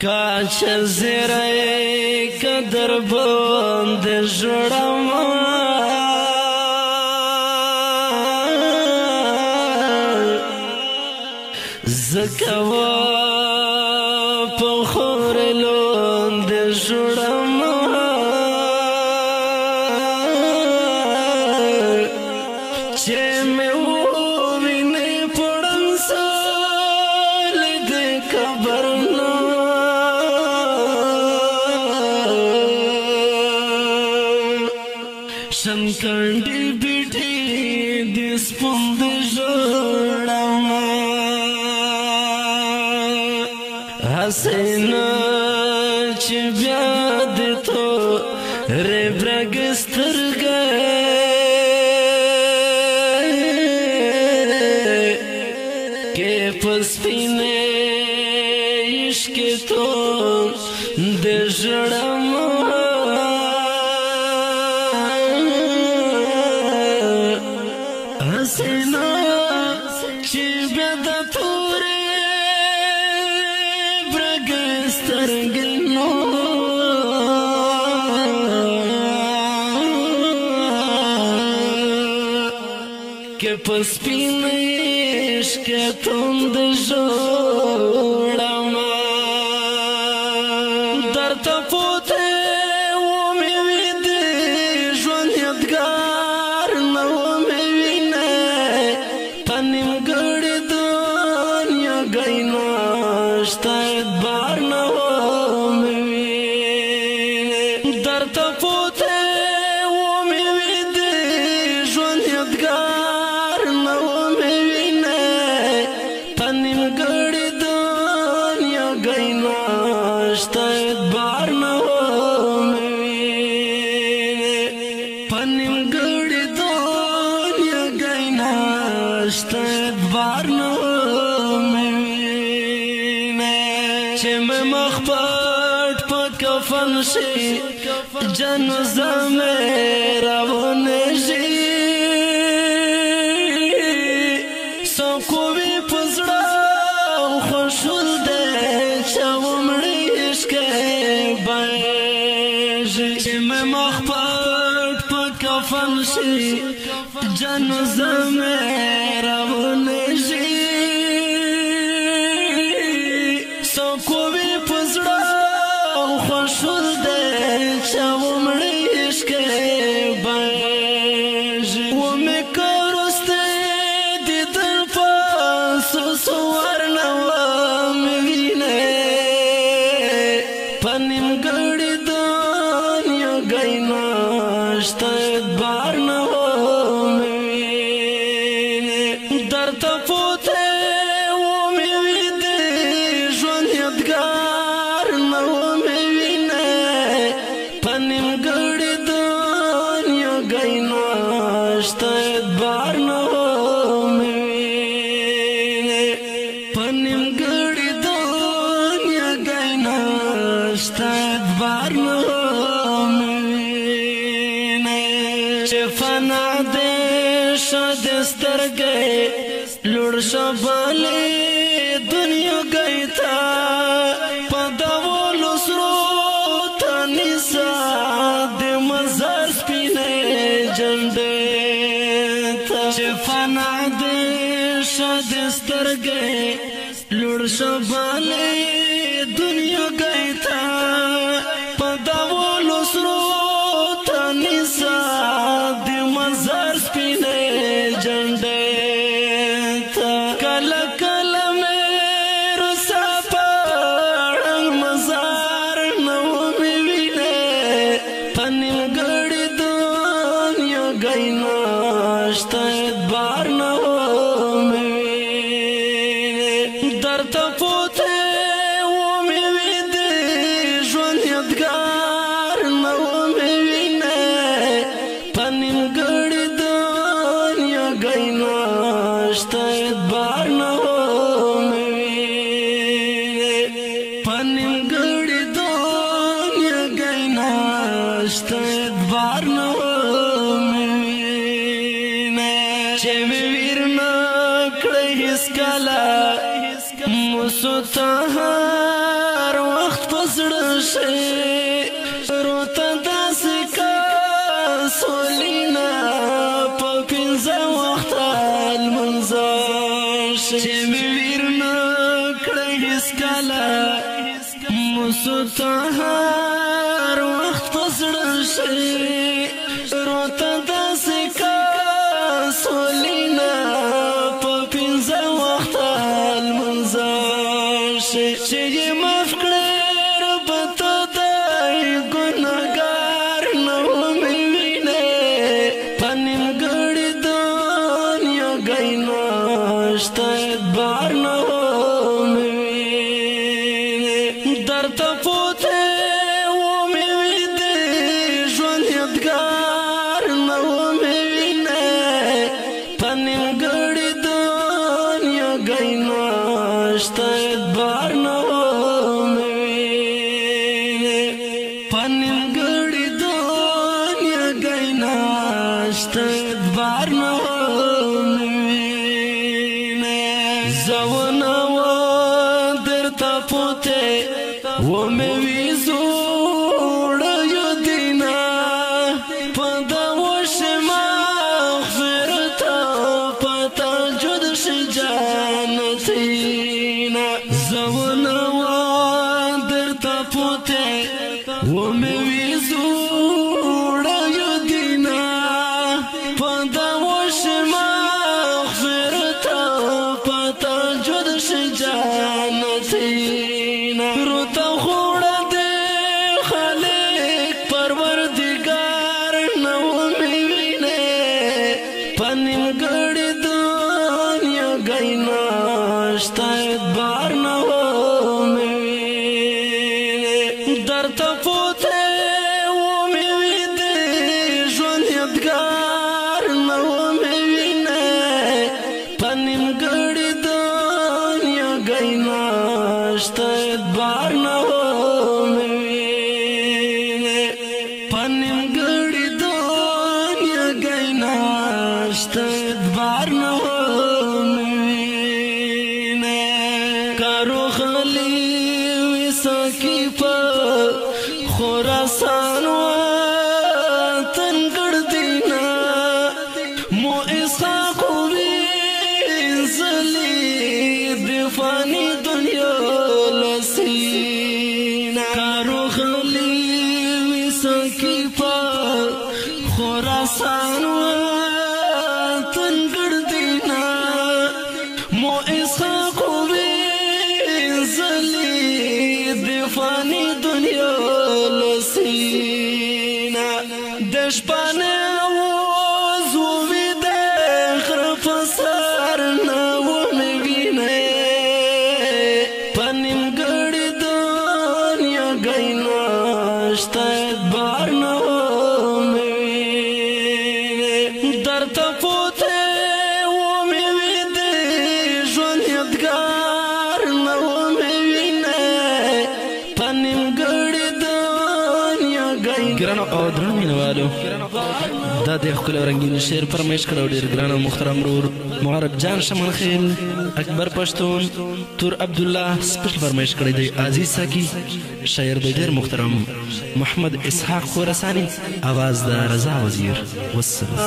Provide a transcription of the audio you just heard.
کاش زیرای قدر بند جوړم زکوا په خور لوند جوړم چې مې ووینې پړم سال دې قبر شنکندی بیٹی دیس پند جوڑم حسینا چی بیاد تو ری برگستر گئے کہ پس پینے عشق تو دے جوڑم حسینا چی بید پوری برگستر گنو کہ پس پینیش کے تند جوڑم در تپوتے ومی ویدی جوان یدگار نومی پنیم گڑی دنیا گئی ناشتا ادبار نومی در تپوتے ومی ویدی جوان یدگار نومی پنیم گڑی دنیا گئی ناشتا ادبار نومی پنیم گڑی دنیا گئی ناشتا ادبار نومی چه میں مخبت پا کفن شی جنازہ میرا ونشی سوکوی پزڑا خوشول دے چاومڑی عشق بیشی چه میں مخبت پا کفن شی جنازہ میرا ونشی سوکوی پزڑا خوشول دے چاومڑی عشق بیشی ومی کرستے دی دل پاسو سوار نوامی وینے پنیم گڑی دنیا گئی ناشتا ادبار نوامی در تپوتے ومی ویدی جوان یدگار نومی وینے پنیم گڑی دنیا گئی ناشتا ادبار نومی پنیم گڑی دنیا گئی ناشتا ادبار نومی چه فنا دے شدستر گئے لڑ شبالی دنیا گئی تا پداولو سرو تانیسا دے مزار سپینے جنڈے تا چه فنا دے شدستر گئے لڑ شبالی دنیا گئی تا پداولو سرو تانیسا دے مزار سپینے جنڈے تا کل کل میرو ساپاڑنگ مزار نومی وینے پنیم گڑی دنیا گئی ناشتا ادبار نومی در تپوتے ومی ویدی جوان یدگار نومی وینے پنیم گڑی دنیا گئی ناشتا ادبار نومی پنیم گڑی دنیا گئی ناشتا ادبار نومی چه می ویر نکڑی حس کلا مسو تا هر وقت شي روتا داسې کا سولینا په پنځه وخته لمونځ شي چې مې ویر نه کړی هېڅکله مسطهر وخت په زړه شي روتا داسې کا سولینا په پنځه وخته لمونځ شي چې یې معاف کړې رب ته دی ګنهګار نه ومې وینې په نیمګړې دنیا ګی نشته اعتبار نه ومې وینې درته پوتې ومې ویدې ژوند یادګار نه ومې وینې په نیمګړې دنیا ګی نشته اعتبار نه ومې وینې په نیمګړې دنیا ګی نشته اعتبار نه ومې وینې زه ونه وم درته پوتې ومې وي زوړه یادونه په دغو شمه مغفرته په تهجد شي جنتینه زه ونه وم درته پوتې ومې وي زوړه یادونه په دغو شمه مغفرته په تهجد شي جنتینه روته خوړه دې خالق پروردګار نه ومې وینې په نیمګړې دنیا ګی نشته اعتبار نه ومې وینې درته پوتې ومې ویدې ژوند یادګار نه ومې وینې په نیمګړې دنیا ګی نشته اعتبار نه ومې وینې په نیمګړې دنیا ګی نشته اعتبار نه ومې وینې کارو خلی وي ساقي په خراسان وطن ګرځینا مو اسحاق وینځلي د فاني دنیا لسینا کارو خلی وي ساقي په خراسان وطن ګرځینا مو اسحاق وینځلي د فاني دنیا لسینا د شپانه آواز وویده غره په سر نه ومې وینې په نیمګړې دنیا ګی نشته اعتبار نه ومې وینې درته پوتې ومې ویدې ژوند یادګار نه ومې وینې په نیمګړې دنیا ګی ګرانو او درنو مینوالو دا د ښکلي او رنګین شعر فرمایش کړی او ډېر ګران او محترم ورور معرب جان شمنخیل اکبر پښتون تور عبدالله سپیشل فرمایش کړی دی عزیز ساقي شاعر دی ډېر محترم محمد اسحاق خراساني آواز د رضا وزیر والسلام